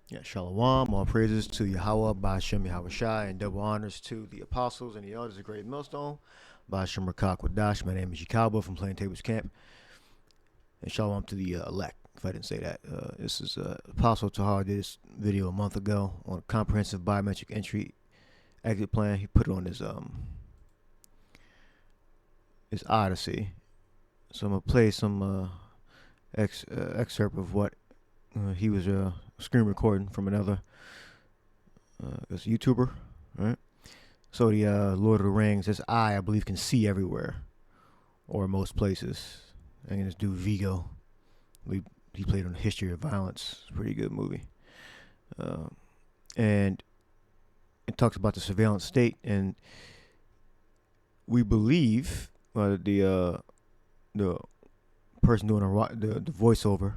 Yeah, Shalom, all praises to Yahweh, Ba'ashem Yahweh Shai, and double honors to the apostles and the elders of Great Millstone, Ba'ashem Rakak Wadash. My name is Yakalba from Plain Tables Camp, and Shalom to the elect, if I didn't say that. This is Apostle Tahar did this video a month ago on a comprehensive biometric entry exit plan. He put it on his Odyssey. So I'm going to play some excerpt of what he was screen recording from another YouTuber, right? So the Lord of the Rings, this eye, I believe, can see everywhere or most places. And this dude Vigo, he played on History of Violence. It's a pretty good movie. And it talks about the surveillance state, and we believe the person doing the voiceover,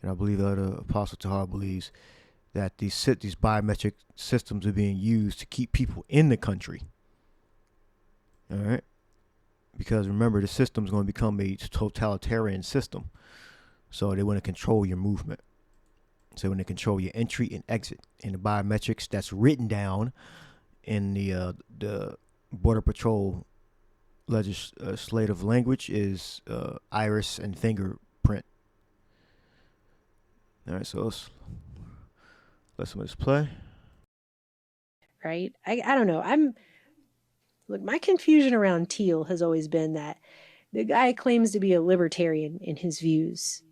and I believe the Apostle Tahar believes that these biometric systems are being used to keep people in the country. All right, because remember, the system is going to become a totalitarian system, so they want to control your movement. So when they control your entry and exit, and the biometrics that's written down in the Border Patrol legislative language is iris and fingerprint. All right, so let's let some of this play. Right? I don't know. Look, my confusion around Teal has always been that the guy claims to be a libertarian in his views.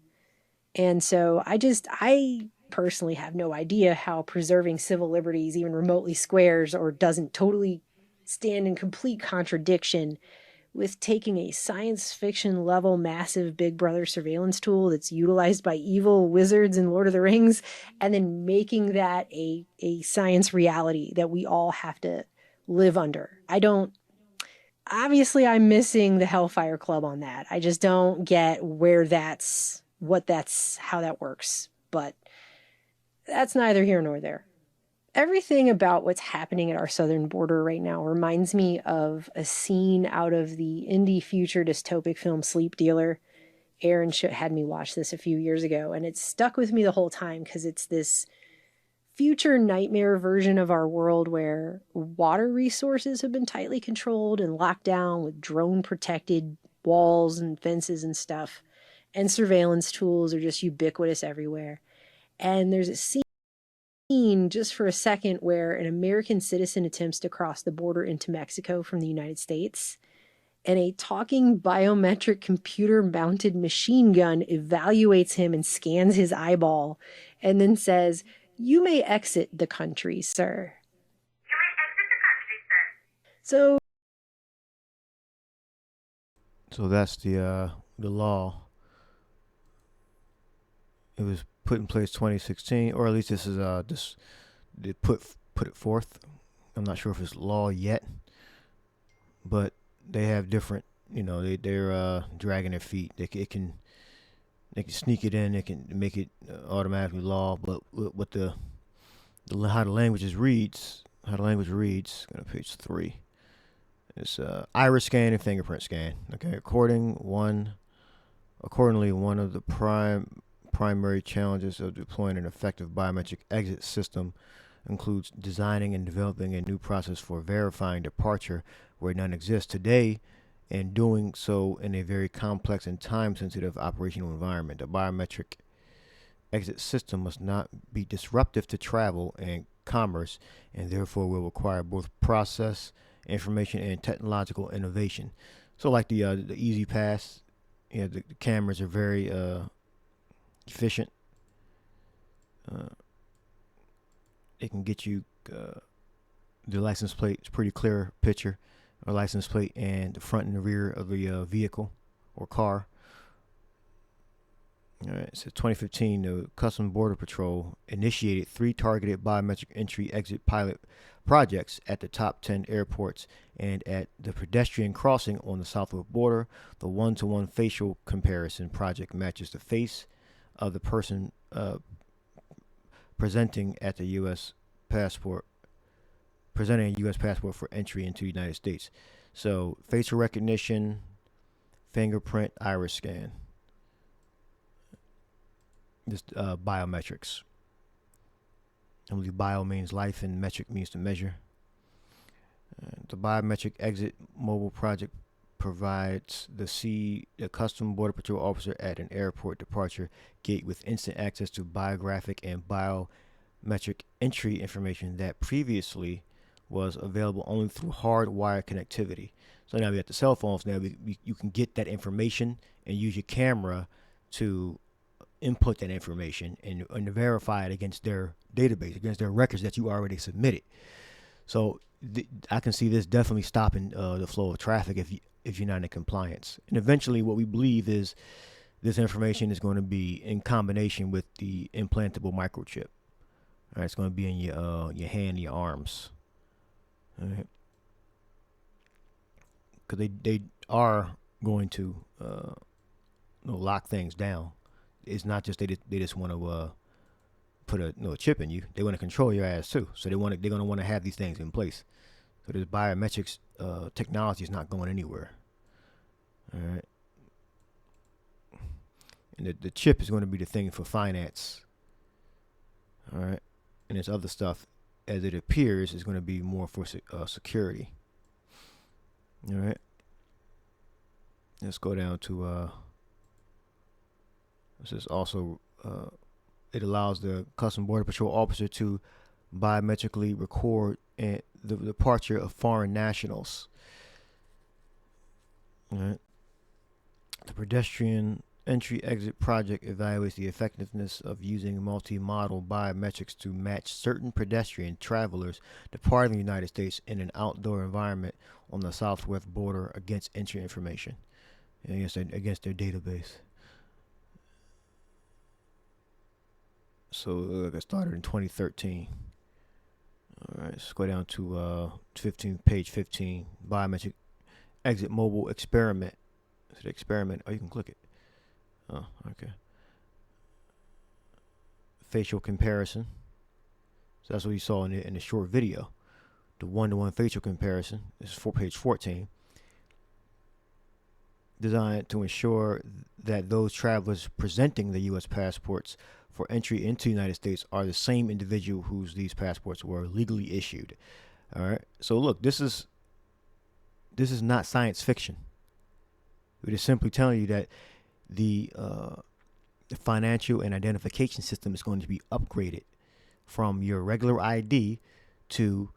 And so I personally have no idea how preserving civil liberties even remotely squares or doesn't totally stand in complete contradiction with taking a science fiction level massive Big Brother surveillance tool that's utilized by evil wizards in Lord of the Rings and then making that a science reality that we all have to live under. Obviously I'm missing the Hellfire Club on that. I just don't get how that works. But that's neither here nor there. Everything about what's happening at our southern border right now reminds me of a scene out of the indie future dystopic film Sleep Dealer. Aaron had me watch this a few years ago, and it's stuck with me the whole time because it's this future nightmare version of our world where water resources have been tightly controlled and locked down with drone protected walls and fences and stuff, and surveillance tools are just ubiquitous everywhere. And there's a scene just for a second where an American citizen attempts to cross the border into Mexico from the United States, and a talking biometric computer mounted machine gun evaluates him and scans his eyeball and then says, "You may exit the country, sir." You may exit the country, sir. So that's the law. It was put in place 2016, or at least this is they put it forth. I'm not sure if it's law yet, but they have different. They're dragging their feet. They can sneak it in. They can make it automatically law. But what how the language reads, go to page 3. It's iris scan and fingerprint scan. Okay, accordingly, one of the primary challenges of deploying an effective biometric exit system includes designing and developing a new process for verifying departure where none exists today, and doing so in a very complex and time-sensitive operational environment. The biometric exit system must not be disruptive to travel and commerce, and therefore will require both process, information, and technological innovation. So like the Easy Pass, the cameras are very efficient. It can get you the license plate. It's a pretty clear picture, a license plate, and the front and the rear of the vehicle or car. All right, so 2015, the Customs Border Patrol initiated 3 targeted biometric entry-exit pilot projects at the top 10 airports and at the pedestrian crossing on the southwest border. The one-to-one facial comparison project matches the face of the person presenting a U.S. passport for entry into the United States. So facial recognition, fingerprint, iris scan. Just biometrics. I believe bio means life and metric means to measure. The biometric exit mobile project provides the custom border patrol officer at an airport departure gate with instant access to biographic and biometric entry information that previously was available only through hardwired connectivity. So now we got the cell phones. Now you can get that information and use your camera to input that information and verify it against their database, against their records that you already submitted. So I can see this definitely stopping the flow of traffic if you're not in compliance. And eventually what we believe is this information is going to be in combination with the implantable microchip. All right, it's going to be in your hand, your arms. All right. Because they are going to lock things down. It's not just they just want to put a chip in you. They want to control your ass too. So they're going to want to have these things in place. So this biometrics technology is not going anywhere. All right. And the chip is going to be the thing for finance. All right. And this other stuff, as it appears, is going to be more for security. All right. Let's go down to this is also it allows the Custom Border Patrol officer to biometrically record the departure of foreign nationals. All right. The pedestrian entry exit project evaluates the effectiveness of using multi-modal biometrics to match certain pedestrian travelers departing the United States in an outdoor environment on the southwest border against entry information against their database. So it started in 2013. All right, let's go down to page 15, biometric exit mobile experiment. So the experiment, you can click it. Oh, okay. Facial comparison. So that's what you saw in the short video. The one-to-one facial comparison is for page 14. Designed to ensure that those travelers presenting the U.S. passports for entry into the United States are the same individual whose these passports were legally issued. All right. So look, this is not science fiction. It is simply telling you that the financial and identification system is going to be upgraded from your regular ID to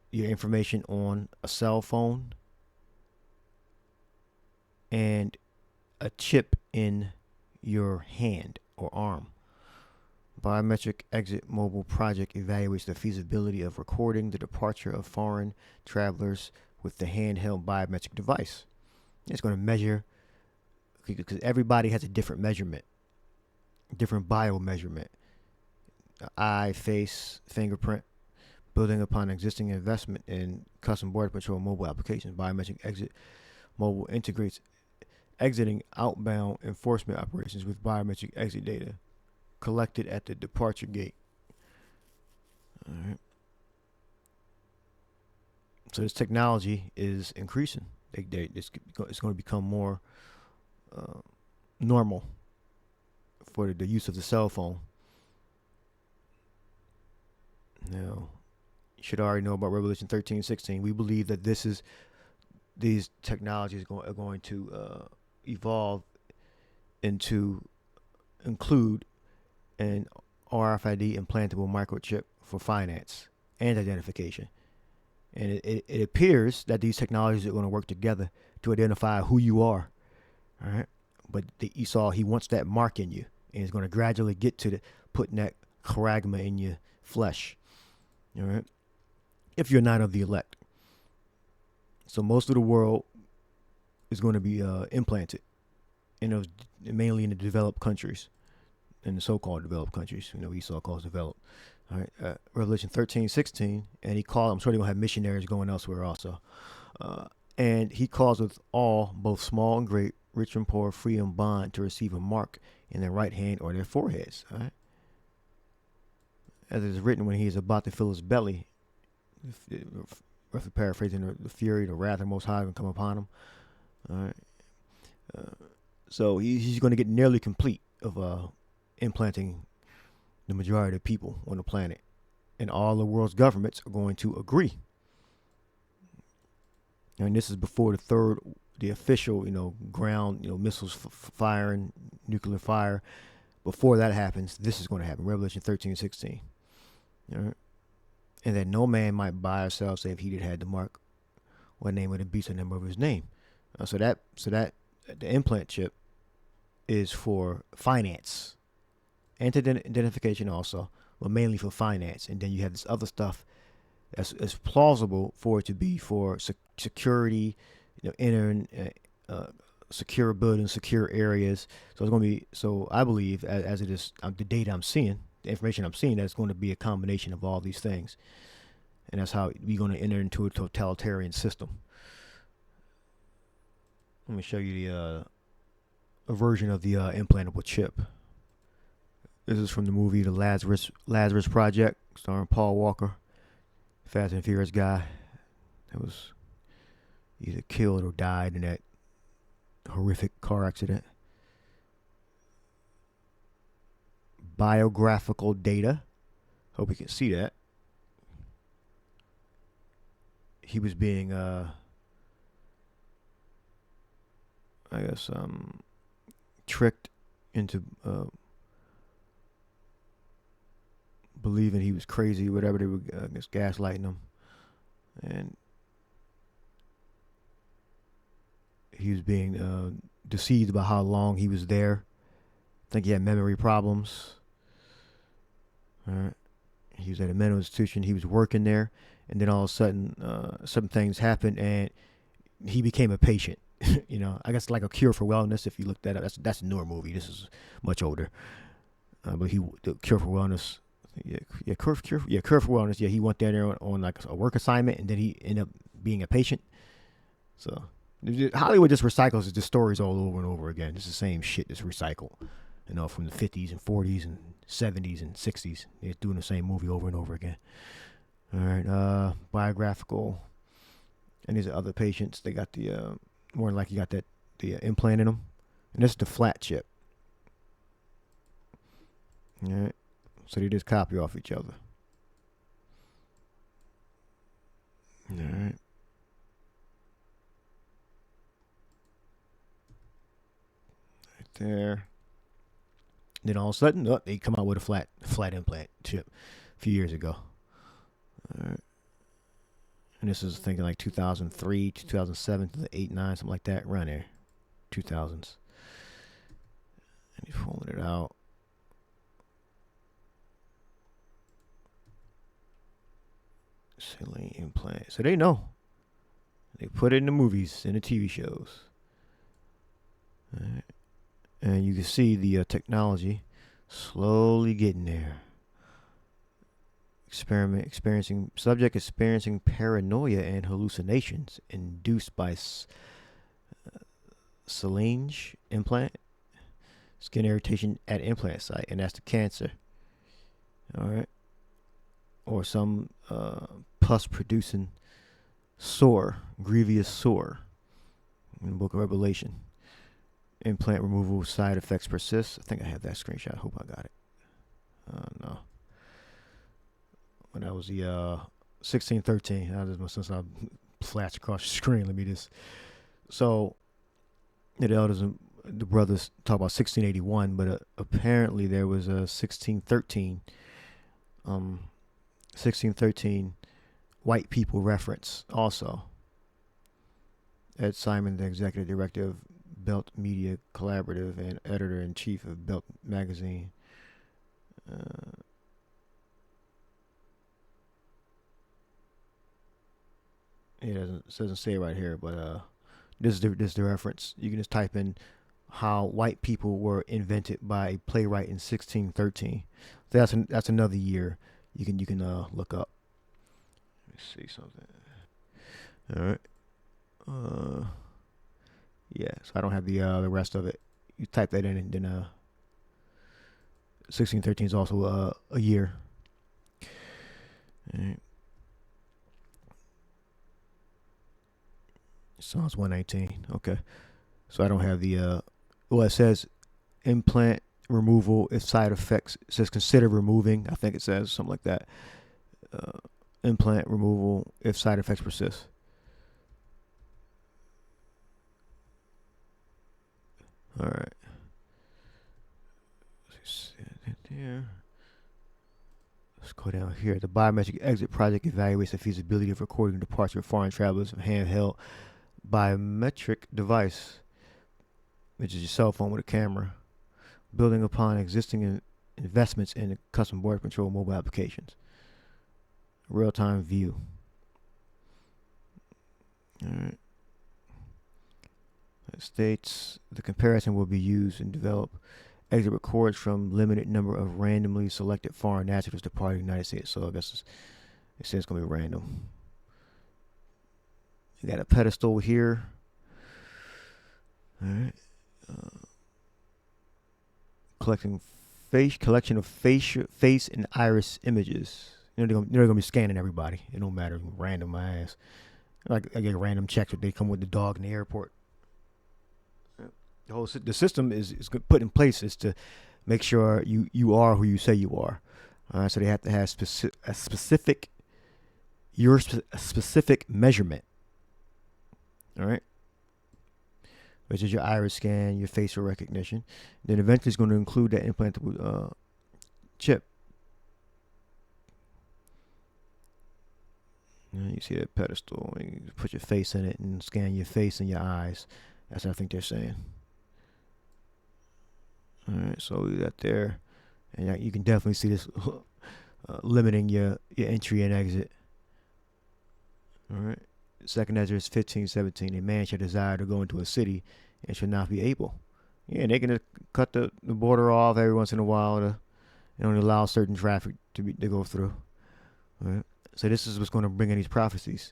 your information on a cell phone and a chip in your hand or arm. Biometric Exit Mobile Project evaluates the feasibility of recording the departure of foreign travelers with the handheld biometric device. It's going to measure, because everybody has a different measurement, different bio measurement. Eye, face, fingerprint. Building upon existing investment in Custom Border Patrol mobile applications, Biometric Exit Mobile integrates exiting outbound enforcement operations with biometric exit data collected at the departure gate. All right. So this technology is increasing. It's going to become more normal for the use of the cell phone. Now, you should already know about Revelation 13:16. We believe that these technologies are going to evolve into include an RFID implantable microchip for finance and identification. And it appears that these technologies are going to work together to identify who you are. All right. But Esau, he wants that mark in you, and he's going to gradually get to putting that charagma in your flesh. All right. If you're not of the elect. So most of the world is going to be implanted, mainly in the developed countries, in the so-called developed countries. Esau calls developed. All right, Revelation 13:16, and he called. I'm sure they're gonna have missionaries going elsewhere also. And he calls with all, both small and great, rich and poor, free and bond, to receive a mark in their right hand or their foreheads. All right. As it is written, when he is about to fill his belly, roughly paraphrasing, the fury, the wrath of the Most High will come upon him. All right. So he's going to get nearly complete of implanting the majority of people on the planet. and all the world's governments are going to agree. And this is before the official, ground, missiles firing, nuclear fire. Before that happens, this is going to happen. Revelation 13:16. All right? And that no man might buy or sell save he that had the mark or name of the beast or number of his name. So that the implant chip is for finance and identification also, but mainly for finance. And then you have this other stuff that's plausible for it to be for security, entering secure buildings, secure areas. So it's going to be. So I believe, as it is, the data I'm seeing, the information I'm seeing, that's going to be a combination of all these things, and that's how we're going to enter into a totalitarian system. Let me show you a version of the implantable chip. This is from the movie The Lazarus Project, starring Paul Walker, Fast and Furious guy that was either killed or died in that horrific car accident. Biographical data. Hope you can see that. He was being, tricked into believing he was crazy, whatever. They were gaslighting him, and he was being deceived about how long he was there. I think he had memory problems. All right. He was at a mental institution. He was working there, and then all of a sudden, some things happened, and he became a patient. I guess like A Cure for Wellness. If you look that up, that's a newer movie. This is much older. But the Cure for Wellness. Cure for Wellness. Yeah, he went down there on like a work assignment, and then he ended up being a patient. So Hollywood just recycles the stories all over and over again. It's the same shit that's recycled, from the 50s and 40s and 70s and 60s. They're doing the same movie over and over again. All right, biographical, and these are other patients. They got the more than likely got the implant in them, and this is the flat chip. All right. So they just copy off each other. All right. Right there. Then all of a sudden, they come out with a flat implant chip a few years ago. All right. And this is thinking like 2003, 2007, 2008, 9, something like that, around there. 2000s. And he's pulling it out. Saline implant. So they know. They put it in the movies, in the TV shows. Right. And you can see the technology slowly getting there. Experiencing paranoia and hallucinations induced by Saline implant, skin irritation at implant site, and that's the cancer. All right. Or some pus producing sore, grievous sore in the book of Revelation. Implant removal side effects persist. I think I have that screenshot. I hope I got it. No. When that was the 1613. Since I flashed across the screen, let me just. So, the elders and the brothers talk about 1681, but apparently there was a 1613. 1613 white people reference also. Ed Simon, the executive director of Belt Media Collaborative and editor-in-chief of Belt Magazine. It doesn't say it right here, but this is the reference. You can just type in how white people were invented by a playwright in 1613. So that's another year you can look up. Let me see something. All right. Yeah. So I don't have the rest of it. You type that in, and then 1613 is also a year. All right. Psalms 119. Okay. So I don't have the it says implant removal if side effects. It says consider removing. I think it says something like that. implant removal if side effects persist. All right. Let's go down here. The Biometric Exit Project evaluates the feasibility of recording the departure of foreign travelers with handheld biometric device, which is your cell phone with a camera, building upon existing investments in custom border control mobile applications. Real-time view. All right. It states the comparison will be used and develop exit records from limited number of randomly selected foreign nationals departing the United States. So I guess it says it's going to be random. You got a pedestal here. All right. Collection of face and iris images. You know, they're gonna be scanning everybody. It don't matter, random my ass. Like I get random checks when they come with the dog in the airport. The system is put in place is to make sure you are who you say you are. So they have to have a specific measurement. All right. Which is your iris scan, your facial recognition. Then eventually it's going to include that implantable chip. You see that pedestal. You put your face in it and scan your face and your eyes. That's what I think they're saying. All right, so we got there. And you can definitely see this limiting your entry and exit. All right. Second Ezra 15:17. A man shall desire to go into a city and shall not be able. Yeah, they can cut the border off every once in a while to only allow certain traffic to go through. All right. So this is what's going to bring in these prophecies.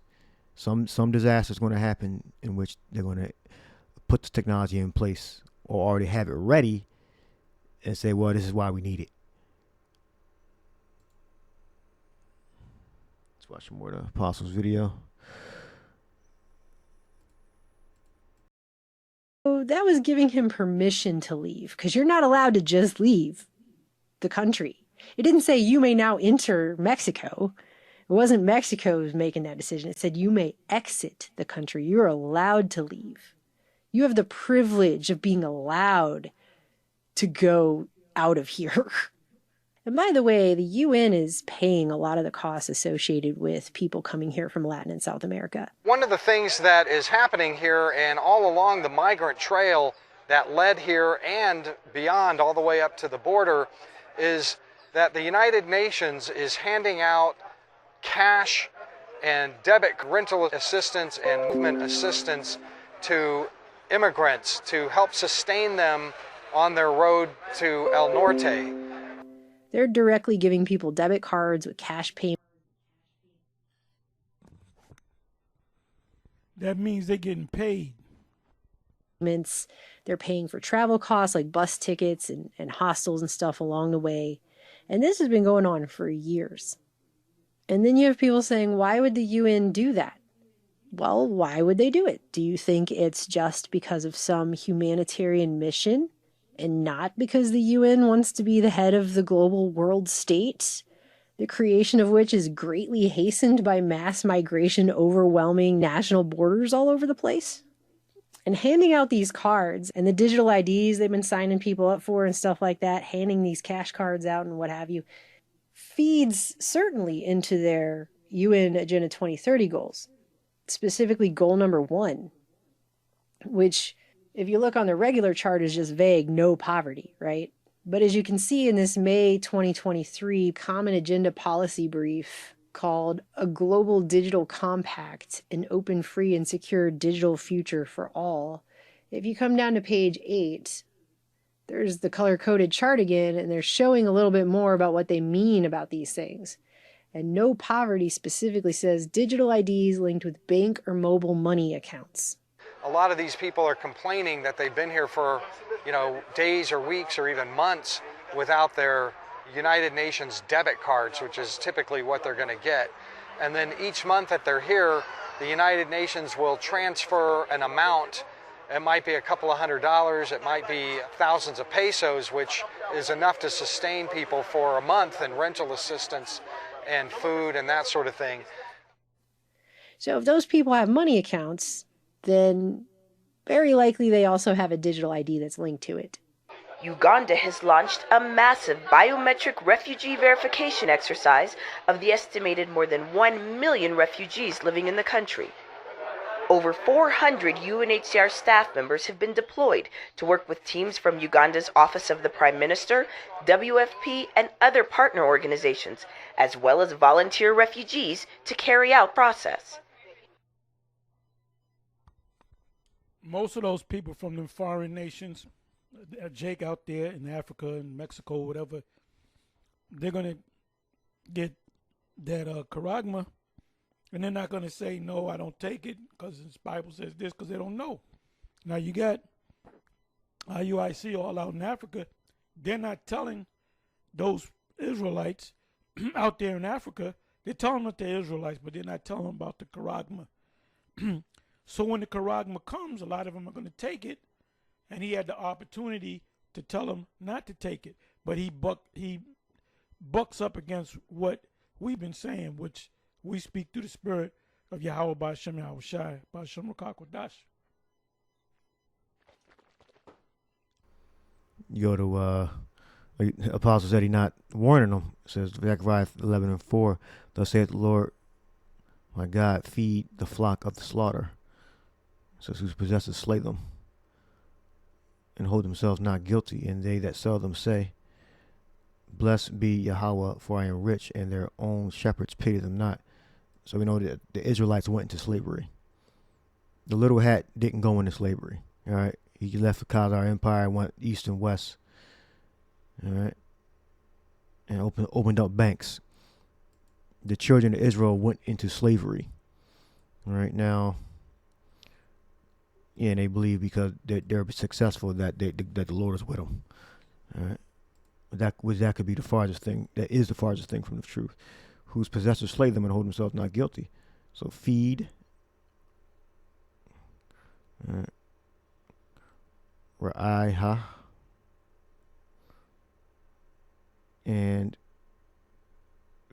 Some disaster is going to happen in which they're going to put the technology in place or already have it ready and say, well, this is why we need it. Let's watch some more of the Apostles video. So that was giving him permission to leave, because you're not allowed to just leave the country. It didn't say you may now enter Mexico. It wasn't Mexico who was making that decision. It said you may exit the country. You're allowed to leave. You have the privilege of being allowed to go out of here. And by the way, the UN is paying a lot of the costs associated with people coming here from Latin and South America. One of the things that is happening here and all along the migrant trail that led here and beyond all the way up to the border is that the United Nations is handing out cash and debit rental assistance and movement assistance to immigrants to help sustain them on their road to El Norte. They're directly giving people debit cards with cash payments. That means they're getting paid. They're paying for travel costs like bus tickets and hostels and stuff along the way. And this has been going on for years. And then you have people saying, why would the UN do that? Well, why would they do it? Do you think it's just because of some humanitarian mission and not because the UN wants to be the head of the global world state, the creation of which is greatly hastened by mass migration overwhelming national borders all over the place? And handing out these cards and the digital IDs they've been signing people up for and stuff like that, handing these cash cards out and what have you, feeds certainly into their UN Agenda 2030 goals, specifically goal number 1, which, if you look on the regular chart, is just vague, no poverty, right? But as you can see in this May 2023 Common Agenda Policy Brief called A Global Digital Compact, an Open, Free, and Secure Digital Future for All, if you come down to page 8, there's the color-coded chart again, and they're showing a little bit more about what they mean about these things. And no poverty specifically says digital IDs linked with bank or mobile money accounts. A lot of these people are complaining that they've been here for, days or weeks or even months without their United Nations debit cards, which is typically what they're going to get. And then each month that they're here, the United Nations will transfer an amount. It might be a couple of $100s, it might be thousands of pesos, which is enough to sustain people for a month in rental assistance and food and that sort of thing. So if those people have money accounts, then very likely they also have a digital ID that's linked to it. Uganda has launched a massive biometric refugee verification exercise of the estimated more than 1 million refugees living in the country. Over 400 UNHCR staff members have been deployed to work with teams from Uganda's Office of the Prime Minister, WFP, and other partner organizations, as well as volunteer refugees to carry out the process. Most of those people from the foreign nations, Jake out there in Africa and Mexico, whatever, they're going to get that charagma, and they're not going to say, no, I don't take it because the Bible says this, because they don't know. Now you got IUIC all out in Africa. They're not telling those Israelites out there in Africa. They're telling them that they're Israelites, but they're not telling them about the charagma. So when the charagma comes, a lot of them are going to take it, and he had the opportunity to tell them not to take it. But he bucks up against what we've been saying, which we speak through the spirit of Yahweh Ba'Shem Yahweh Shai, Ba'Shem Rakakwadash. You go to Apostle said he not warning them. It says Zechariah 11:4, thus saith the Lord, my God, feed the flock of the slaughter. It says whose possessors slay them, and hold themselves not guilty, and they that sell them say, blessed be Yahweh, for I am rich, and their own shepherds pity them not. So we know that the Israelites went into slavery. The little hat didn't go into slavery. All right, he left the Khazar Empire, went east and west. All right, and opened up banks. The children of Israel went into slavery. All right, now, yeah, and they believe because they're successful that the Lord is with them. All right, that could be the farthest thing. That is the farthest thing from the truth. Whose possessors slay them and hold themselves not guilty. So feed. Ra'ai-ha. And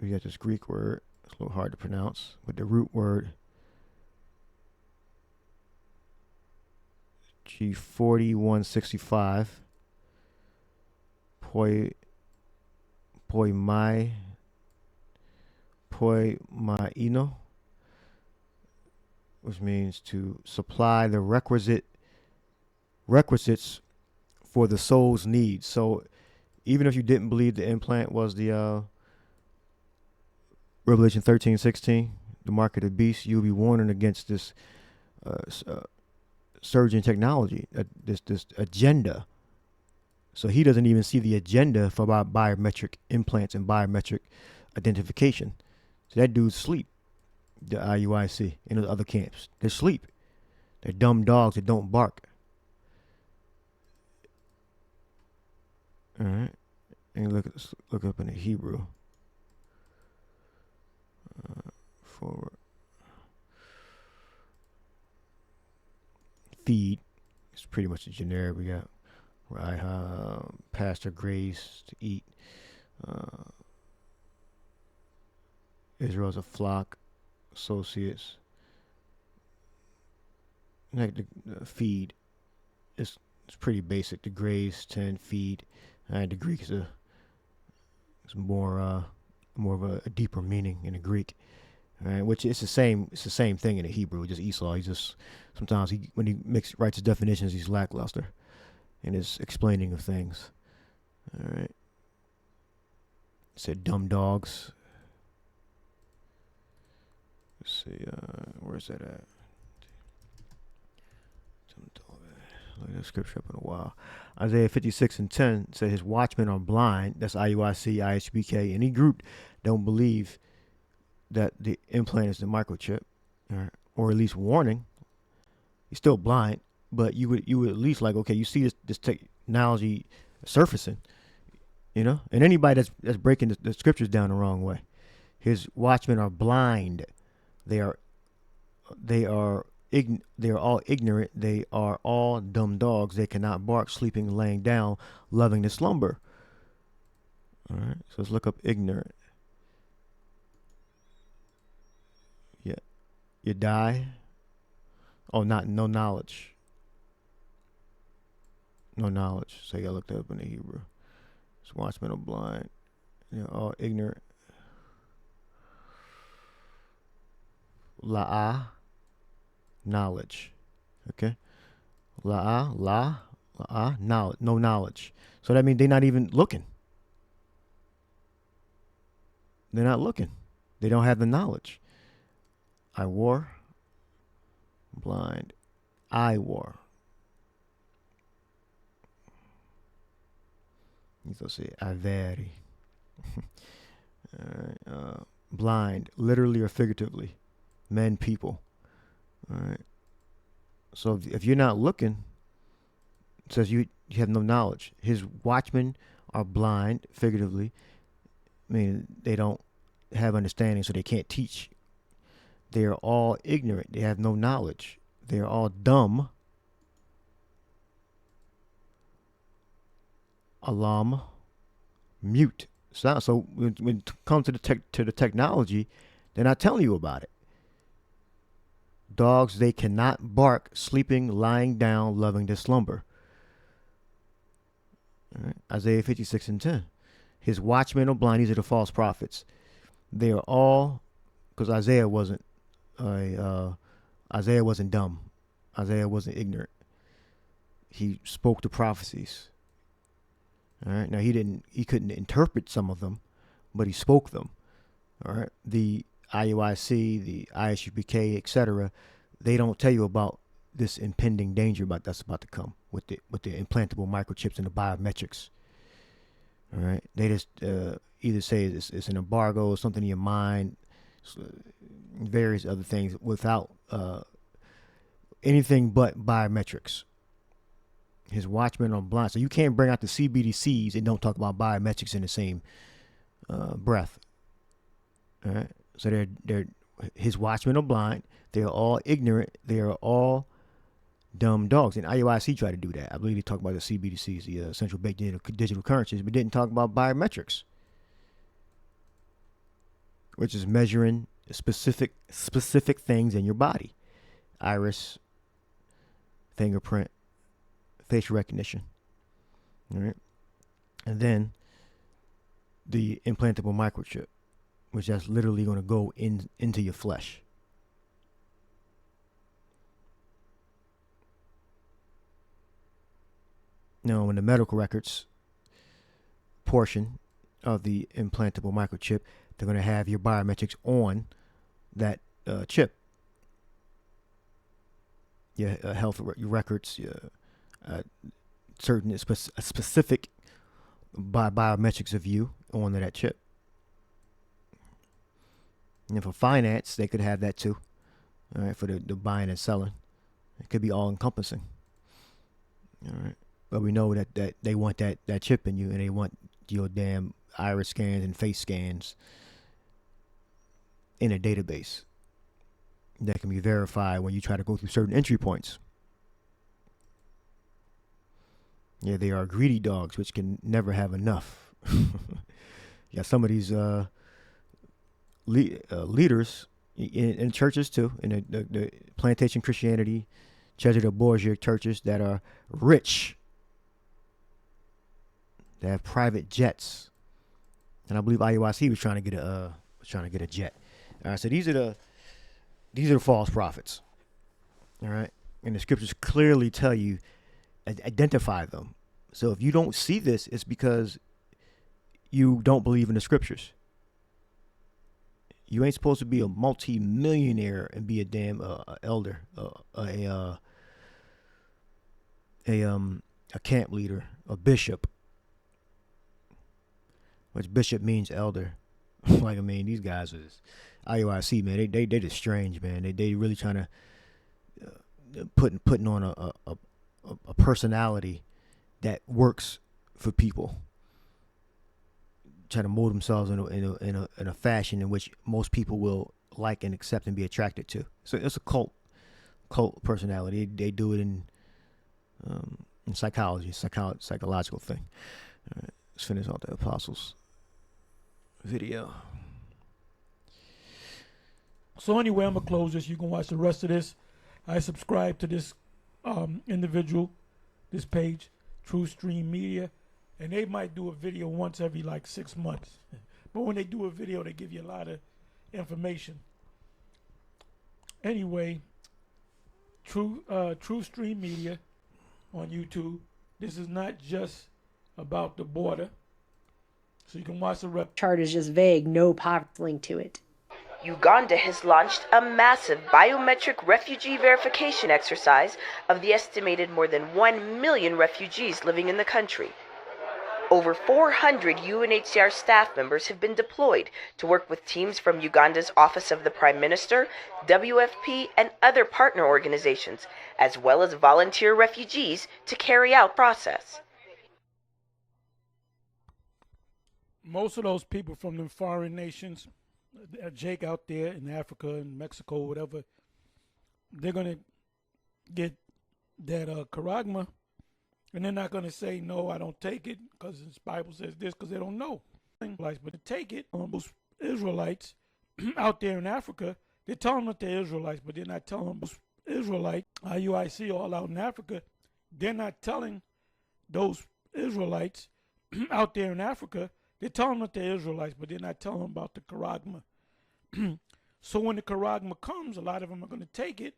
we got this Greek word. It's a little hard to pronounce, but the root word G4165 poimaino, which means to supply the requisites for the soul's needs. So even if you didn't believe the implant was the Revelation 13:16, the mark of the beast, you'll be warning against this surge in technology, this agenda. So he doesn't even see the agenda for biometric implants and biometric identification. So that dude's asleep, the IUIC and the other camps. They're asleep. They're dumb dogs that don't bark. All right. And look up in the Hebrew. Forward. Feed. It's pretty much a generic. We got pasture graze to eat. Israel's a flock, associates. Like the feed, it's pretty basic. The graze, 10 feed. The Greek is more of a deeper meaning in the Greek, right? Which it's the same thing in the Hebrew. Just Esau. He just sometimes when he writes his definitions, he's lackluster in his explaining of things. All right. It said dumb dogs. Let's see, where's that at? Look at the scripture up in a while. Isaiah 56:10 said his watchmen are blind. That's IUIC, IHBK. Any group don't believe that the implant is the microchip, or at least warning. He's still blind, but you would at least like, okay, you see this technology surfacing, and anybody that's breaking the scriptures down the wrong way. His watchmen are blind. They are all ignorant. They are all dumb dogs. They cannot bark, sleeping, laying down, loving to slumber. All right, so let's look up ignorant. You die. Oh, no knowledge. No knowledge. So I looked up in the Hebrew. It's watchmen are blind. They're all ignorant. La'ah, knowledge. Okay? La'ah, knowledge. No knowledge. So that means they're not even looking. They're not looking. They don't have the knowledge. I war. Blind. I war. You say I vary. Blind, literally or figuratively. Men, people. All right. So if you're not looking, it says you have no knowledge. His watchmen are blind, figuratively. I mean, they don't have understanding, so they can't teach. They are all ignorant. They have no knowledge. They are all dumb. Alam, mute. So when it comes to the technology, they're not telling you about it. Dogs, they cannot bark, sleeping, lying down, loving their slumber. All right. Isaiah 56:10. His watchmen are blind. These are the false prophets. They are all, because Isaiah wasn't dumb. Isaiah wasn't ignorant. He spoke the prophecies. All right. Now he couldn't interpret some of them, but he spoke them. All right. The IUIC, the ISUPK, etc., they don't tell you about this impending danger that's about to come with the implantable microchips and the biometrics. All right. They just either say it's an embargo, something in your mind, various other things without anything but biometrics. His watchmen are blind. So you can't bring out the CBDCs and don't talk about biometrics in the same breath. All right. So his watchmen are blind. They're all ignorant. They are all dumb dogs. And IUIC tried to do that. I believe they talked about the CBDCs, the central bank digital currencies, but didn't talk about biometrics, which is measuring specific things in your body: iris, fingerprint, facial recognition. All right. And then the implantable microchip, which that's literally going to go into your flesh. Now, in the medical records portion of the implantable microchip, they're going to have your biometrics on that chip. Your health records, your certain specific biometrics of you onto that chip. And for finance, they could have that too. All right, for the buying and selling, it could be all encompassing. All right, but we know that they want that chip in you, and they want your damn iris scans and face scans in a database that can be verified when you try to go through certain entry points. Yeah, they are greedy dogs, which can never have enough. Yeah, some of these leaders in churches too, in the plantation Christianity, Jesuit Borgia churches that are rich, they have private jets, and I believe IUIC was trying to get a jet. All right, so these are the false prophets. All right, and the scriptures clearly tell you, identify them. So if you don't see this, it's because you don't believe in the scriptures. You ain't supposed to be a multi-millionaire and be a damn elder, a camp leader, a bishop, which bishop means elder. Like, I mean, these guys is IUIC, man. They just strange, man. They really trying to putting on a personality that works for people. Try to mold themselves in a fashion in which most people will like and accept and be attracted to. So it's a cult personality. They do it in psychology, psychological thing. All right, let's finish off the apostles video. So anyway, I'm going to close this. You can watch the rest of this. I subscribe to this individual, this page, True Stream Media, and they might do a video once every like 6 months. But when they do a video, they give you a lot of information. Anyway, True Stream Media on YouTube. This is not just about the border. So you can watch the rest. Chart is just vague, no poverty link to it. Uganda has launched a massive biometric refugee verification exercise of the estimated more than 1 million refugees living in the country. Over 400 UNHCR staff members have been deployed to work with teams from Uganda's Office of the Prime Minister, WFP, and other partner organizations, as well as volunteer refugees to carry out the process. Most of those people from the foreign nations, Jake out there in Africa and Mexico, whatever, they're going to get that charagma, and they're not going to say, no, I don't take it, because the Bible says this, because they don't know. But to take it, those Israelites out there in Africa, they're telling them that they're Israelites, but they're not telling them those Israelites, IUIC all out in Africa, they're not telling those Israelites out there in Africa, they're telling them that they're Israelites, but they're not telling them about the charagma. So when the charagma comes, a lot of them are going to take it,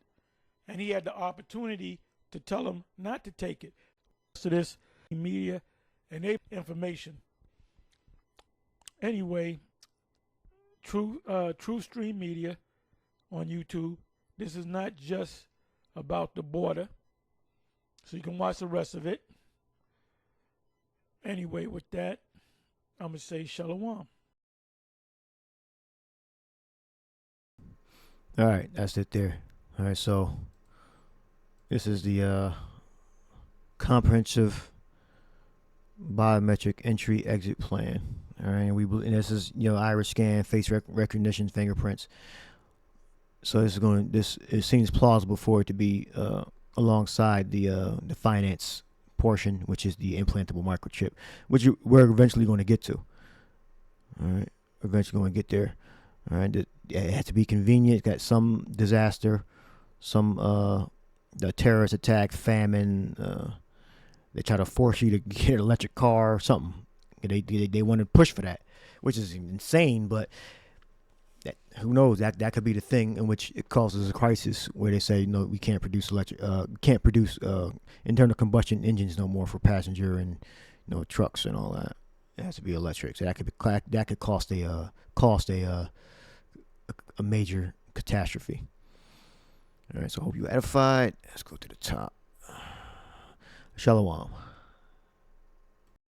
and he had the opportunity to tell them not to take it. So this media and they information. Anyway, True Stream Media on YouTube. This is not just about the border. So you can watch the rest of it. Anyway, with that, I'm going to say shalom. All right, that's it there. All right, so this is the comprehensive biometric entry exit plan. All right, and this is iris scan, face recognition, fingerprints. So it seems plausible for it to be alongside the finance portion, which is the implantable microchip, which we're eventually going to get to. All right, we're eventually going to get there. All right, it has to be convenient. It's got some disaster, some the terrorist attack, famine. They try to force you to get an electric car or something. They want to push for that, which is insane. But who knows? That could be the thing in which it causes a crisis where they say no, we can't produce internal combustion engines no more for passenger and trucks and all that. It has to be electric. So that could cost a major catastrophe. All right. So I hope you edified. Let's go to the top. Shalom.